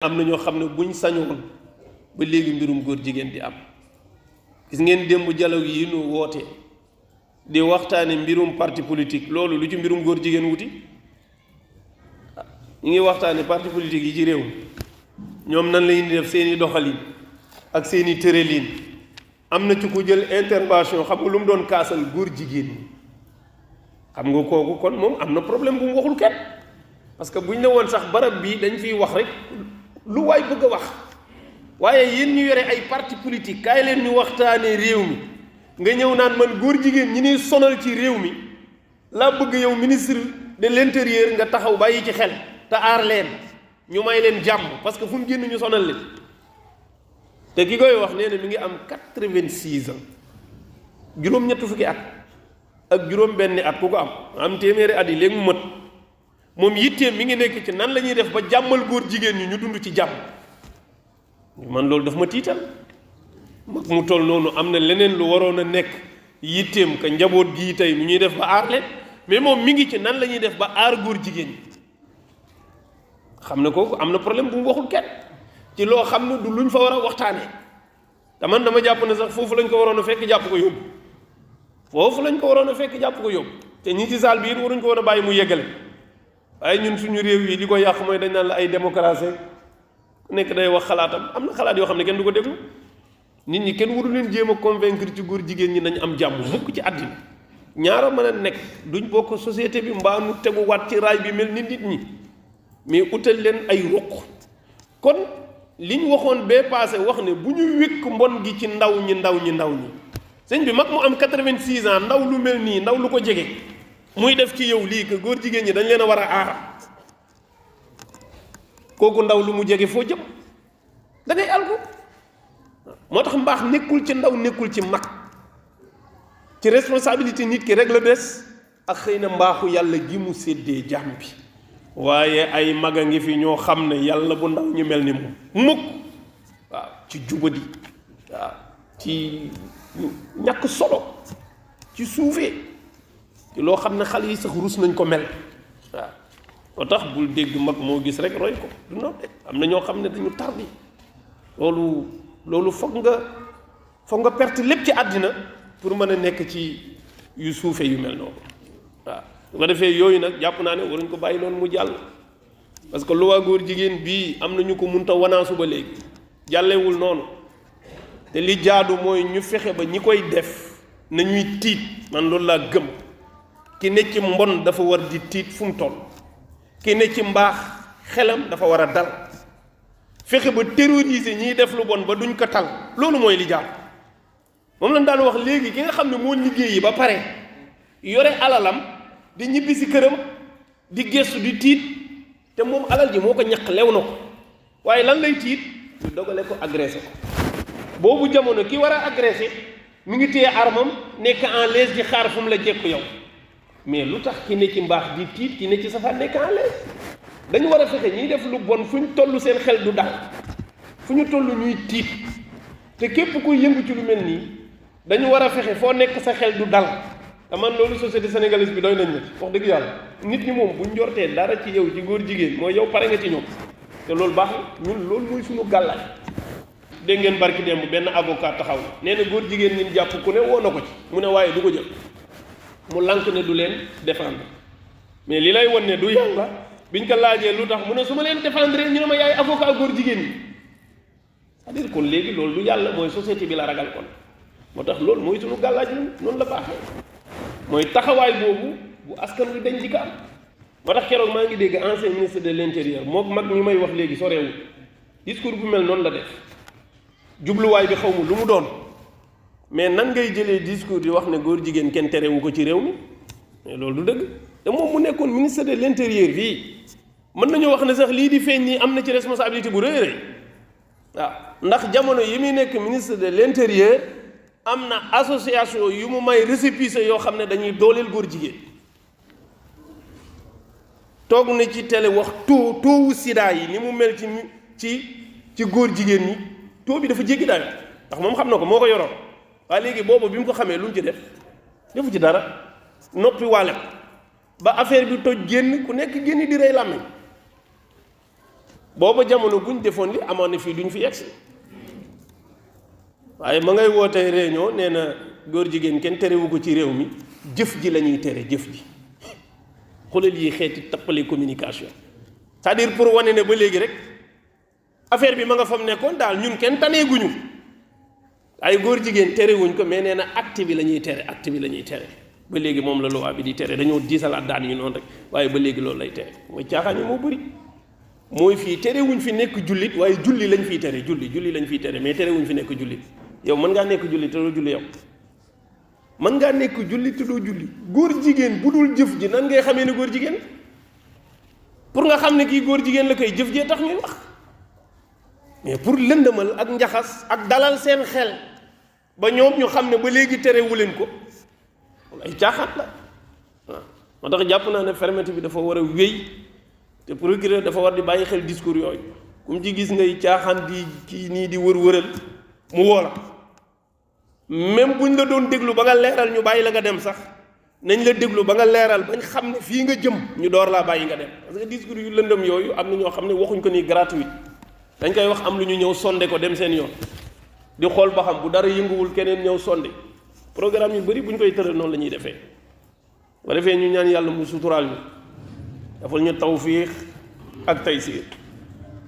am na ñoo xam ne buñ sañoon ba léegi mbirum góor jigéen di am. gis ngeen démb dialogue yi nu woote di waxtaane mbirum parti politique loolu lu ci mbirum góor jigéen wuti ñu ngi waxtaane parti politique yi ci réew mi ñoom nan lañuy def seeni doxalin ak seeni tëralin am na ci ku jël intervention xam nga lu mu doon kaasal góor jigéen ñi xam nga kooku kon moom am na problème bu mu waxul kenn parce que buñ ne woon sax barab bii dañ fiy wax rek lu waay bëgg a wax waaye yéen ñu yore ay parti politique kaay leen ñu waxtaanee réew mi nga ñëw naan man góor jigéen ñi ñuy sonal ci réew mi laa bëgg yow ministre de l'intérieur nga taxaw bàyyi ci xel te aar leen ñu may leen jàmm parce que fu mu génn ñu sonal leen te ki koy wax nee na mi ngi am 86 ans juróom-ñett fukki at ak juróom-benni at ku ko am téeméeri at yi léegi mu mët moom yitteem mi ngi nekk ci nan la ñuy def ba jàmmal góor jigéen ñi ñu dund ci jàmm. man loolu daf ma tiital mag mu toll noonu am na leneen lu waroon a nekk yitteem ka njaboot gii tey nu ñuy def ba aar leen mais moom mi ngi ci nan la ñuy def ba aar góor jigéen ñi xam ne kooku am na problème bu mu waxul kenn ci loo xam ne du luñ fa war a waxtaanee te man dama jàpp ne sax foofu lañ ko waroon a fekk jàpp ko yóbbu foofu lañ ko waroon a fekk jàpp ko yóbbu te ñi ci saal biir waruñ ko war a bàyyi mu yeggale waaye ñun suñu réew yi li ko yàq mooy dañ naan la ay démocratie nekk day wax xalaatam am na xalaat yoo xam ne kenn du ko déglu nit ñi kenn waru leen jéem a convaincre ci góor jigéen ñi nañ am jàmm mukk ci àddina ñaara mën a nekk duñ bokk société bi mbaa nu tegu waat ci raay bi mel ni nit ñi mais utal leen ay ruq kon li ñu waxoon bee passé wax ne bu ñu wékk mbon gi ci ndaw ñi sëñ bi mag mu am 86 ans ndaw lu mel nii ndaw lu ko jege muy def ci yow lii que góor jigéen ñi dañ leen a war a aar kooku ndaw lu mu jege foo jëm da ngay alku moo tax mbaax nekkul ci ndaw nekkul ci mag ci responsabilité nit ki rek la des ak xëy na mbaaxu yàlla gi mu séddee jàmm bi waaye ay mag a ngi fi ñoo xam ne yàlla bu ndaw ñu mel ni moom mukk waaw ci jubadi waaw ci ñàkk solo ci suufee ci loo xam ne xale yi sax rus nañ ko mel waaw moo tax bul dégg mag moo gis rek roy ko du noonu am na ñoo xam ne dañu tardi loolu foog nga perte lépp ci àddina pour mën a nekk ci yu suufe yu mel noonu waaw su ko defee yooyu nag jàpp naa ne waruñ ko bàyyi noonu mu jàll parce que loi góor jigéen bii am na ñu ko munta wanaasu ba léegi jàllewul noonu te li jaadu mooy ñu fexe ba ñi koy def nañuy tiit man loolu laa gëm ki ne ci mbon dafa war di tiit fu mu toll ki ne ci mbaax xelam dafa war a dal fexe ba terroriser ñiy def lu bon ba duñ ko tal loolu mooy li jaar moom lañ daan wax léegi ki nga xam ne moo liggéeyi ba pare yore alalam di ñibbi si këram di gestu di tiit te moom alal ji moo ko ñaq lew na ko waaye lan lay tiit ñu dogale ko agressé ko boobu jamono ki war a agressé mi ngi téye armam nekk en l'aise di xaar fu mu la jekku yow mais lu tax ki ne ci mbaax di tiit ki ne ci safaan nekk en l'aise dañu war a fexe ñiy def lu bon fu ñu toll seen xel du dal fu ñu toll ñuy tiit te képp kuy yëngu ci lu mel nii dañu war a fexe foo nekk sa xel du dal te man loolu société sénégalaise bi doy nañ la ci wax dëgg yàlla nit ñi moom bu njortee dara ci yow ci góor jigéen mooy yow pare nga ci ñoom te loolu baax na ñun loolu mooy suñu gàllaaj dégg ngeen barki démb benn avocat taxaw nee na góor jigéen ñi jàpp ku ne woo na ko ci mu ne waaye du ko jël mu lànk ne du leen défendre mais li lay won ne du yàlla biñ ko laajee lu tax mu ne su ma leen défendre ñu ne ma yaay avocat góor jigéen ñi c'est-à-dire kon léegi loolu du yàlla mooy société bi la ragal kon moo tax loolu mooy suñu gàllaaj ñun noonu la baaxee mooy taxawaay boobu bu askan wi dañ di ko am moo tax keroog maa ngi dégg ancien ministre de l'intérieur mook mag ñi may wax léegi soreewul discours bu mel noonu la def jubluwaay bi xaw ma lu mu doon mais nan ngay jëlee discours di wax ne góor jigéen kenn terewu ko ci réew mi mais loolu du dëgg te moom mu nekkoon ministre de l'intérieur fii mën nañoo wax ne sax lii di feeñ nii am na ci responsabilité bu rëy rëy waaw ndax jamono yi muy nekk ministre de l'intérieur am na association yu mu may récépissé yoo xam ne dañuy dooleel góor jigéen toog na ci télé wax toowu sida yi ni mu mel ci góor jigéen ñi taux bi dafa jéggi dayo ndax moom xam na ko moo ko yoroon waaye léegi boobu bi mu ko xamee lu mu ci def defu ci dara noppi waale ba affaire bi toj génn ku nekk génn di rey làmmiñ booba jamono buñ defoon li amoon na fii duñ fi yegsi waaye ma ngay wootee réunion nee na góor jigéen kenn terewu ko ci réew mi jëf ji la ñuy tere jëf ji xoolal yi xeeti tappale communication c'est-à-dire pour wane ne ba léegi rek affaire bi ma nga fam nekkoon daal ñun kenn taneeguñu ay góor jigéen terewuñ ko mais nee na acte bi la ñuy tere acte bi la ñuy tere ba léegi moom la loi bi di tere dañoo diisalaat daan ñu noonu rek waaye ba léegi loolu lay tere mooy caaxaan yi moo bëri mooy fii terewuñ fi nekk jullit waaye julli lañ fiy tere julli lañ fiy tere mais terewuñ fi nekk jullit yow mën ngaa nekk jullit te doo julli yow mën ngaa nekk jullit te doo julli góor jigéen bu dul jëf ji nan ngay xamee ne góor jigéen pour nga xam ne kii góor jigéen la koy jëf jee tax ñuy wax mais pour lëndëmal ak njaxas ak dalal seen xel ba ñoom ñu xam ne ba léegi terewu leen ko ay caaxaat la waaw moo tax jàpp naa ne fermeté bi dafa war a wéy te procureur dafa war di bàyyi xel discours yooyu kum ci gis ngay caaxaan di kii nii di wër-wëral mu woo la même buñ la doon déglu ba nga leeral ñu bàyyi la nga dem sax nañ la déglu ba nga leeral bañ xam ne fii nga jëm ñu door laa bàyyi nga dem parce que discours yu lëndëm yooyu am na ñoo xam ne waxuñ ko nii gratuit dañ koy wax am lu ñu ñëw sonde ko dem seen yoon di xool ba xam bu dara yënguwul keneen ñëw sonde programme yu bëri bu ñu koy tëral noonu la ñuy defee bu defee ñu ñaan yàlla mu suturaal ñu dafal ñu tawfiix ak taysiir